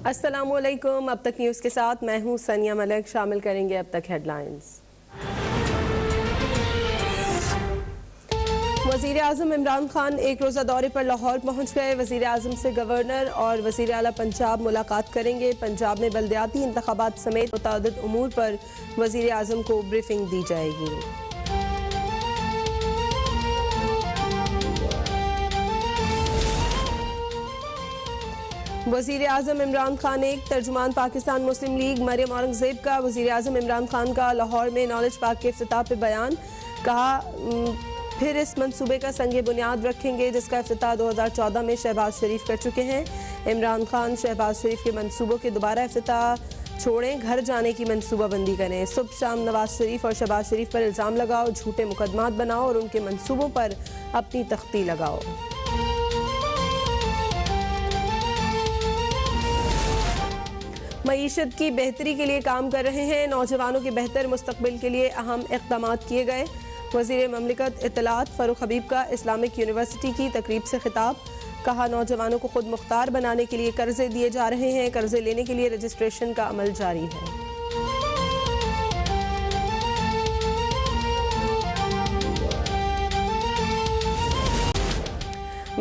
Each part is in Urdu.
السلام علیکم، اب تک نیوز کے ساتھ میں ہوں سنیا ملک۔ شامل کریں گے اب تک ہیڈ لائنز۔ وزیر اعظم عمران خان ایک روزہ دورے پر لاہور پہنچ گئے۔ وزیر اعظم سے گورنر اور وزیر اعلیٰ پنجاب ملاقات کریں گے۔ پنجاب میں بلدیاتی انتخابات سمیت متعدد امور پر وزیر اعظم کو بریفنگ دی جائے گی۔ وزیر اعظم عمران خان ایک ترجمان پاکستان مسلم لیگ مریم اورنگزیب کا وزیر اعظم عمران خان کا لاہور میں نالج پارک کے افتتاح پہ بیان۔ کہا پھر اس منصوبے کا سنگ بنیاد رکھیں گے جس کا افتتاح 2014 میں شہباز شریف کر چکے ہیں۔ عمران خان شہباز شریف کے منصوبوں کے دوبارہ افتتاح چھوڑیں، گھر جانے کی منصوبہ بندی کریں۔ صبح شام نواز شریف اور شہباز شریف پر الزام لگاؤ، جھوٹے مقدمات بناؤ اور ان کے منصوبوں پر اپنی تختی لگاؤ۔ معیشت کی بہتری کے لیے کام کر رہے ہیں، نوجوانوں کے بہتر مستقبل کے لیے اہم اقدامات کیے گئے۔ وزیر مملکت اطلاعات فاروق حبیب کا اسلامک یونیورسٹی کی تقریب سے خطاب۔ کہا نوجوانوں کو خود مختار بنانے کے لیے قرضے دیے جا رہے ہیں، قرضے لینے کے لیے رجسٹریشن کا عمل جاری ہے۔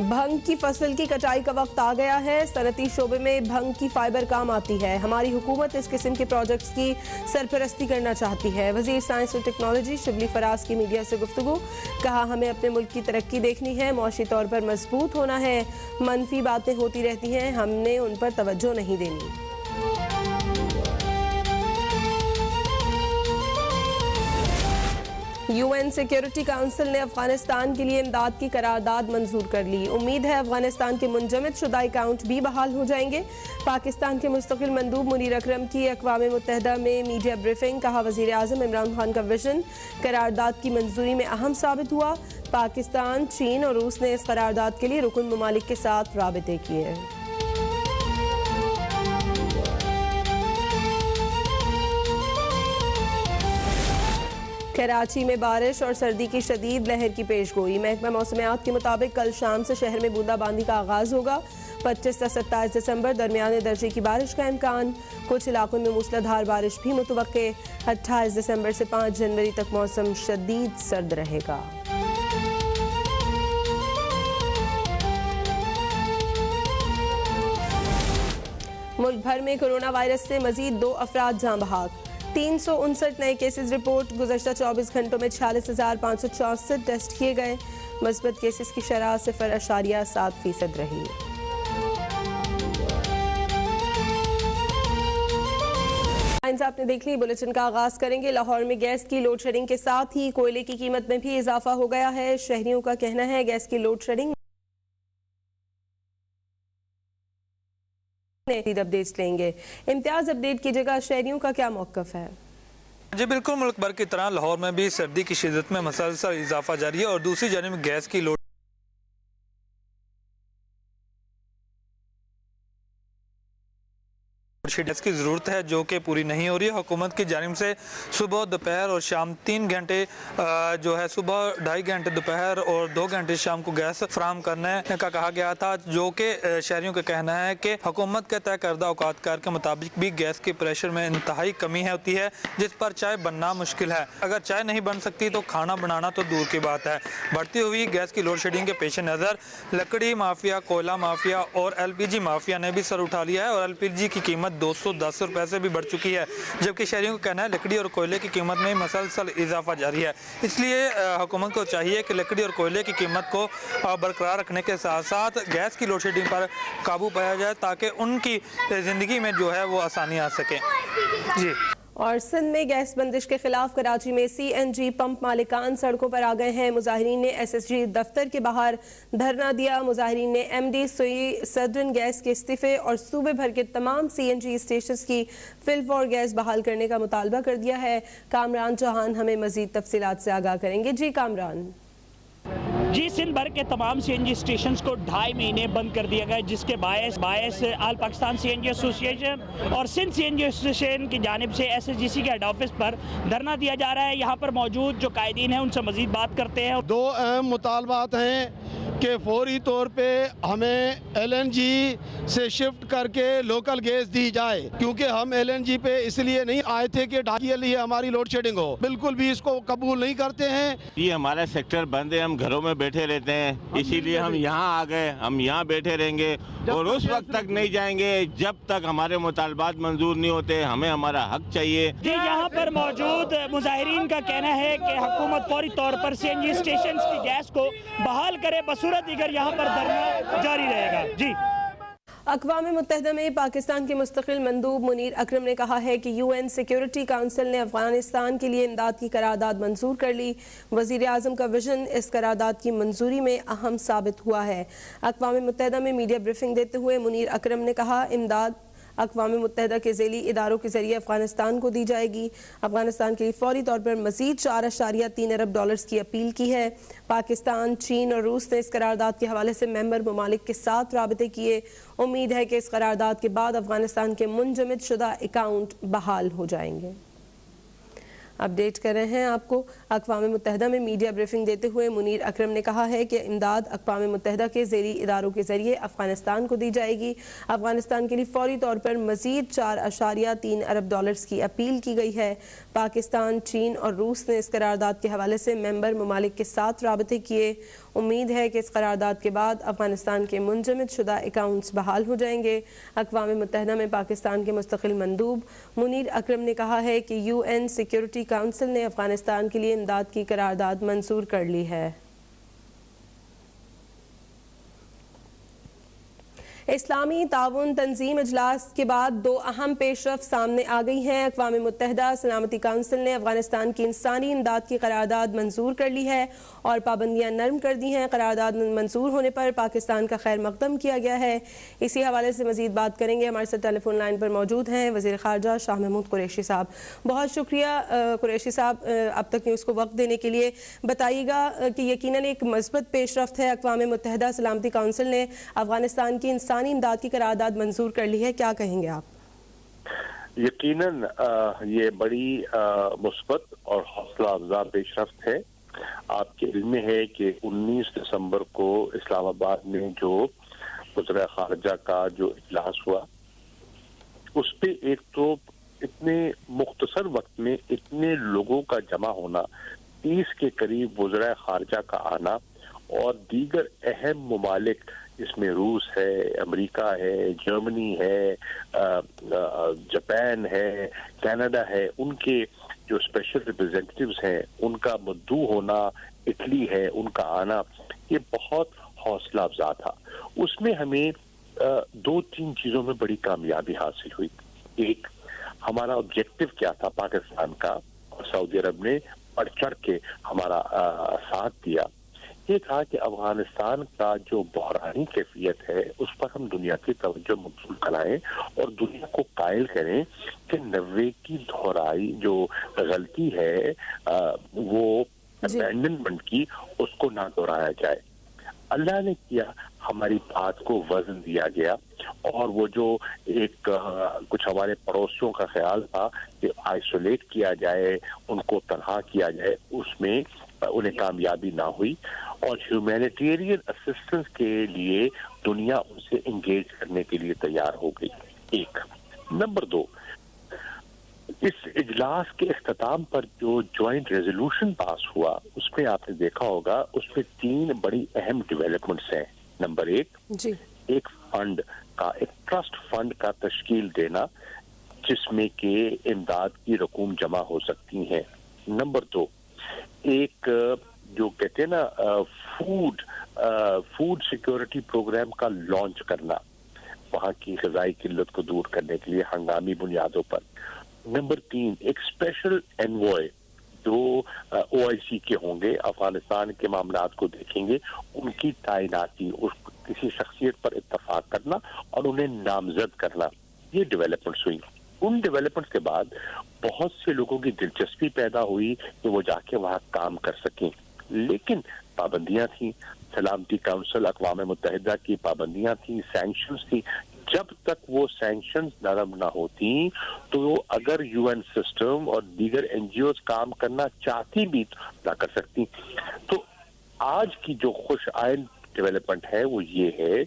بھنگ کی فصل کی کٹائی کا وقت آ گیا ہے، صنعتی شعبے میں بھنگ کی فائبر کام آتی ہے، ہماری حکومت اس قسم کے پروجیکٹس کی سرپرستی کرنا چاہتی ہے۔ وزیر سائنس اور ٹیکنالوجی شبلی فراز کی میڈیا سے گفتگو۔ کہا ہمیں اپنے ملک کی ترقی دیکھنی ہے، معاشی طور پر مضبوط ہونا ہے، منفی باتیں ہوتی رہتی ہیں، ہم نے ان پر توجہ نہیں دینی۔ یو این سیکیورٹی کونسل نے افغانستان کے لیے امداد کی قرارداد منظور کر لی۔ امید ہے افغانستان کے منجمد شدہ اکاؤنٹ بھی بحال ہو جائیں گے۔ پاکستان کے مستقل مندوب منیر اکرم کی اقوام متحدہ میں میڈیا بریفنگ۔ کہا وزیر اعظم عمران خان کا وژن قرارداد کی منظوری میں اہم ثابت ہوا۔ پاکستان، چین اور روس نے اس قرارداد کے لیے رکن ممالک کے ساتھ رابطے کیے۔ کراچی میں بارش اور سردی کی شدید لہر کی پیش گوئی۔ محکمہ موسمیات کے مطابق کل شام سے شہر میں بوندا باندی کا آغاز ہوگا۔ 25 سے 27 دسمبر درمیانے درجے کی بارش کا امکان، کچھ علاقوں میں موسلا دھار بارش بھی متوقع۔ 28 دسمبر سے 5 جنوری تک موسم شدید سرد رہے گا۔ ملک بھر میں کورونا وائرس سے مزید 2 افراد جاں بحق۔ 359 نئے کیسز رپورٹ۔ گزشتہ 24 گھنٹوں میں 46,564 ٹیسٹ کیے گئے۔ مثبت کیسز کی شرح 0.7% رہی۔ آپ نے دیکھ لی، بلیٹن کا آغاز کریں گے۔ لاہور میں گیس کی لوڈ شیڈنگ کے ساتھ ہی کوئلے کی قیمت میں بھی اضافہ ہو گیا ہے۔ شہریوں کا کہنا ہے گیس کی لوڈ شیڈنگ اپڈیٹس لیں گے۔ امتیاز اپڈیٹ کیجیے گا، شہریوں کا کیا موقف ہے؟ جی بالکل، ملک بھر کی طرح لاہور میں بھی سردی کی شدت میں مسلسل اضافہ جاری ہے اور دوسری جانب گیس کی لوڈ گیس کی ضرورت ہے جو کہ پوری نہیں ہو رہی ہے۔ حکومت کی جانب سے صبح، دوپہر اور شام 3 گھنٹے جو ہے صبح 2.5 گھنٹے دوپہر اور 2 گھنٹے شام کو گیس فراہم کرنے کا کہا گیا تھا، جو کہ شہریوں کا کہنا ہے کہ حکومت کے طے کردہ اوقات کار کے مطابق بھی گیس کے پریشر میں انتہائی کمی ہوتی ہے، جس پر چائے بننا مشکل ہے۔ اگر چائے نہیں بن سکتی تو کھانا بنانا تو دور کی بات ہے۔ بڑھتی ہوئی گیس کی لوڈ شیڈنگ کے پیش نظر لکڑی مافیا، کوئلہ مافیا اور LPG مافیا نے بھی سر اٹھا لیا ہے اور LPG کی قیمت 210 روپے سے بھی بڑھ چکی ہے، جبکہ شہریوں کا کہنا ہے لکڑی اور کوئلے کی قیمت میں مسلسل اضافہ جاری ہے۔ اس لیے حکومت کو چاہیے کہ لکڑی اور کوئلے کی قیمت کو برقرار رکھنے کے ساتھ ساتھ گیس کی لوڈ شیڈنگ پر قابو پایا جائے تاکہ ان کی زندگی میں جو ہے وہ آسانی آ سکے۔ جی اور سندھ میں گیس بندش کے خلاف کراچی میں CNG پمپ مالکان سڑکوں پر آ گئے ہیں۔ مظاہرین نے SSG دفتر کے باہر دھرنا دیا۔ مظاہرین نے MD سدرن گیس کے استعفے اور صوبے بھر کے تمام CNG اسٹیشنز کی فل فور گیس بحال کرنے کا مطالبہ کر دیا ہے۔ کامران چوہان ہمیں مزید تفصیلات سے آگاہ کریں گے۔ جی کامران۔ جی سندھ بھر کے تمام CNG اسٹیشنز کو 2.5 مہینے بند کر دیا گیا، جس کے باعث آل پاکستان CNG ایسوسیشن اور سندھ CNG ایسوسیشن کی جانب سے SSGC کے ہیڈ آفس پر دھرنا دیا جا رہا ہے۔ یہاں پر موجود جو قائدین ہیں ان سے مزید بات کرتے ہیں۔ 2 اہم مطالبات ہیں۔ کہ فوری طور پہ ہمیں LNG سے شفٹ کر کے لوکل گیس دی جائے، کیونکہ ہم LNG پہ اس لیے نہیں آئے تھے کہ ڈھاکی کے لیے ہماری لوڈ شیڈنگ ہو، بالکل بھی اس کو قبول نہیں کرتے ہیں۔ یہ ہمارا سیکٹر بند ہے، ہم گھروں میں بیٹھے رہتے ہیں، اسی لیے ہم یہاں آ گئے، ہم یہاں بیٹھے رہیں گے اور اس وقت تک نہیں جائیں گے جب تک ہمارے مطالبات منظور نہیں ہوتے۔ ہمیں ہمارا حق چاہیے۔ جی، یہاں پر موجود مظاہرین کا کہنا ہے کہ حکومت فوری طور پر CNG اسٹیشنز کی گیس کو بحال کرے، بصورت دیگر یہاں پر دھرنا جاری رہے گا۔ جی، اقوام متحدہ میں پاکستان کے مستقل مندوب منیر اکرم نے کہا ہے کہ UN سیکیورٹی کونسل نے افغانستان کے لیے امداد کی قرارداد منظور کر لی۔ وزیر اعظم کا ویژن اس قرارداد کی منظوری میں اہم ثابت ہوا ہے۔ اقوام متحدہ میں میڈیا بریفنگ دیتے ہوئے منیر اکرم نے کہا، امداد اقوام متحدہ کے ذیلی اداروں کے ذریعے افغانستان کو دی جائے گی۔ افغانستان کے لیے فوری طور پر مزید 4.3 ارب ڈالرز کی اپیل کی ہے۔ پاکستان، چین اور روس نے اس قرارداد کے حوالے سے ممبر ممالک کے ساتھ رابطے کیے۔ امید ہے کہ اس قرارداد کے بعد افغانستان کے منجمد شدہ اکاؤنٹ بحال ہو جائیں گے۔ اپڈیٹ کر رہے ہیں آپ کو۔ اقوام متحدہ میں میڈیا بریفنگ دیتے ہوئے منیر اکرم نے کہا ہے کہ امداد اقوام متحدہ کے ذیلی اداروں کے ذریعے افغانستان کو دی جائے گی۔ افغانستان کے لیے فوری طور پر مزید 4.3 ارب ڈالرز کی اپیل کی گئی ہے۔ پاکستان، چین اور روس نے اس قرارداد کے حوالے سے ممبر ممالک کے ساتھ رابطے کیے۔ امید ہے کہ اس قرارداد کے بعد افغانستان کے منجمد شدہ اکاؤنٹس بحال ہو جائیں گے۔ اقوام متحدہ میں پاکستان کے مستقل مندوب منیر اکرم نے کہا ہے کہ UN سیکیورٹی کونسل نے افغانستان کے لیے امداد کی قرارداد منظور کر لی ہے۔ اسلامی تعاون تنظیم اجلاس کے بعد 2 اہم پیش رفت سامنے آ گئی ہیں۔ اقوام متحدہ سلامتی کونسل نے افغانستان کی انسانی امداد کی قرارداد منظور کر لی ہے اور پابندیاں نرم کر دی ہیں۔ قرارداد منظور ہونے پر پاکستان کا خیر مقدم کیا گیا ہے۔ اسی حوالے سے مزید بات کریں گے۔ ہمارے ساتھ ٹیلی فون لائن پر موجود ہیں وزیر خارجہ شاہ محمود قریشی صاحب۔ بہت شکریہ قریشی صاحب اب تک نیوز کو وقت دینے کے لیے۔ بتائیے گا کہ یقیناً ایک مثبت پیش رفت ہے، اقوام متحدہ سلامتی کونسل نے افغانستان کی انسانی امداد کی قرارداد منظور کر لی ہے، کیا کہیں گے آپ؟ یقیناً یہ بڑی مثبت اور حوصلہ افزا پیش رفت ہے۔ آپ کے علم میں ہے کہ 19 دسمبر کو اسلام آباد میں جو وزراء خارجہ کا جو اجلاس ہوا، اس پہ ایک تو اتنے مختصر وقت میں اتنے لوگوں کا جمع ہونا، 30 کے قریب وزراء خارجہ کا آنا اور دیگر اہم ممالک جس میں روس ہے، امریکہ ہے، جرمنی ہے، جاپان ہے، کینیڈا ہے، ان کے جو اسپیشل ریپرزینٹیوز ہیں ان کا مدعو ہونا، اٹلی ہے ان کا آنا، یہ بہت حوصلہ افزا تھا۔ اس میں ہمیں 2-3 چیزوں میں بڑی کامیابی حاصل ہوئی۔ ایک، ہمارا آبجیکٹو کیا تھا پاکستان کا، اور سعودی عرب نے بڑھ چڑھ کے ہمارا ساتھ دیا۔ یہ کہا کہ افغانستان کا جو بحرانی کیفیت ہے اس پر ہم دنیا کی توجہ مبذول کرائیں اور دنیا کو قائل کریں کہ 90 کی دہرائی جو غلطی ہے وہ ابینڈنمنٹ کی، اس کو نہ دہرایا جائے۔ اللہ نے کیا، ہماری بات کو وزن دیا گیا، اور وہ جو ایک کچھ ہمارے پڑوسیوں کا خیال تھا کہ آئسولیٹ کیا جائے، ان کو تنہا کیا جائے، اس میں انہیں کامیابی نہ ہوئی، اور ہیومینیٹیرین اسسٹنس کے لیے دنیا ان سے انگیج کرنے کے لیے تیار ہو گئی۔ ایک نمبر 2، اس اجلاس کے اختتام پر جو جوائنٹ ریزولوشن پاس ہوا، اس میں آپ نے دیکھا ہوگا اس میں 3 بڑی اہم ڈیولپمنٹس ہیں۔ نمبر 1، ایک فنڈ کا، ایک ٹرسٹ فنڈ کا تشکیل دینا جس میں کہ امداد کی رقوم جمع ہو سکتی ہیں۔ نمبر 2، ایک جو کہتے ہیں نا فوڈ سیکیورٹی پروگرام کا لانچ کرنا، وہاں کی غذائی قلت کو دور کرنے کے لیے ہنگامی بنیادوں پر۔ نمبر 3، ایک اسپیشل انوائے جو OIC کے ہوں گے، افغانستان کے معاملات کو دیکھیں گے، ان کی تعیناتی، کسی شخصیت پر اتفاق کرنا اور انہیں نامزد کرنا۔ یہ ڈیولپمنٹس ہوئی۔ ان ڈیولپمنٹس کے بعد بہت سے لوگوں کی دلچسپی پیدا ہوئی کہ وہ جا کے وہاں کام کر سکیں، لیکن پابندیاں تھیں، سلامتی کونسل اقوام متحدہ کی پابندیاں تھیں، سینکشنز تھی۔ جب تک وہ سینکشنز نرم نہ ہوتی تو اگر UN سسٹم اور دیگر NGOز کام کرنا چاہتی بھی نہ کر سکتی۔ تو آج کی جو خوش آئند ڈیولپمنٹ ہے وہ یہ ہے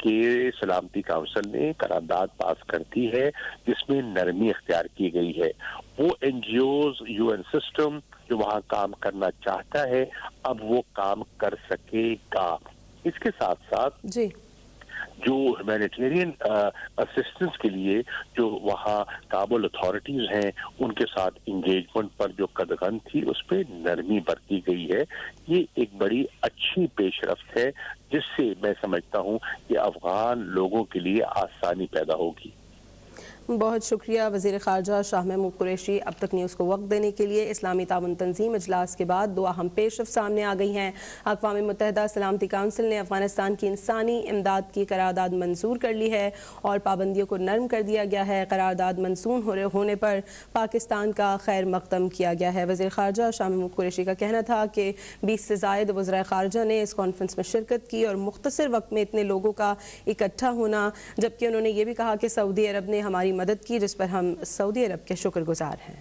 کہ سلامتی کونسل نے قرارداد پاس کر دی ہے جس میں نرمی اختیار کی گئی ہے. وہ N G Os UN system جو وہاں کام کرنا چاہتا ہے اب وہ کام کر سکے گا. اس کے ساتھ ساتھ جی جو ہیومینیٹیرین اسسٹنس کے لیے جو وہاں کابل اتھارٹیز ہیں ان کے ساتھ انگیجمنٹ پر جو قدغن تھی اس پہ نرمی برتی گئی ہے. یہ ایک بڑی اچھی پیش رفت ہے جس سے میں سمجھتا ہوں کہ افغان لوگوں کے لیے آسانی پیدا ہوگی. بہت شکریہ وزیر خارجہ شاہ محمود قریشی. اب تک نیوز کو وقت دینے کے لیے. اسلامی تعاون تنظیم اجلاس کے بعد دو اہم پیش رفت سامنے آ گئی ہیں. اقوام متحدہ سلامتی کونسل نے افغانستان کی انسانی امداد کی قرارداد منظور کر لی ہے اور پابندیوں کو نرم کر دیا گیا ہے. قرارداد منسوخ ہونے پر پاکستان کا خیر مقدم کیا گیا ہے. وزیر خارجہ شاہ محمود قریشی کا کہنا تھا کہ 20 سے زائد وزرائے خارجہ نے اس کانفرنس میں شرکت کی اور مختصر وقت میں اتنے لوگوں کا اکٹھا ہونا، جبکہ انہوں نے یہ بھی کہا کہ سعودی عرب نے ہماری مدد کی جس پر ہم سعودی عرب کے شکر گزار ہیں.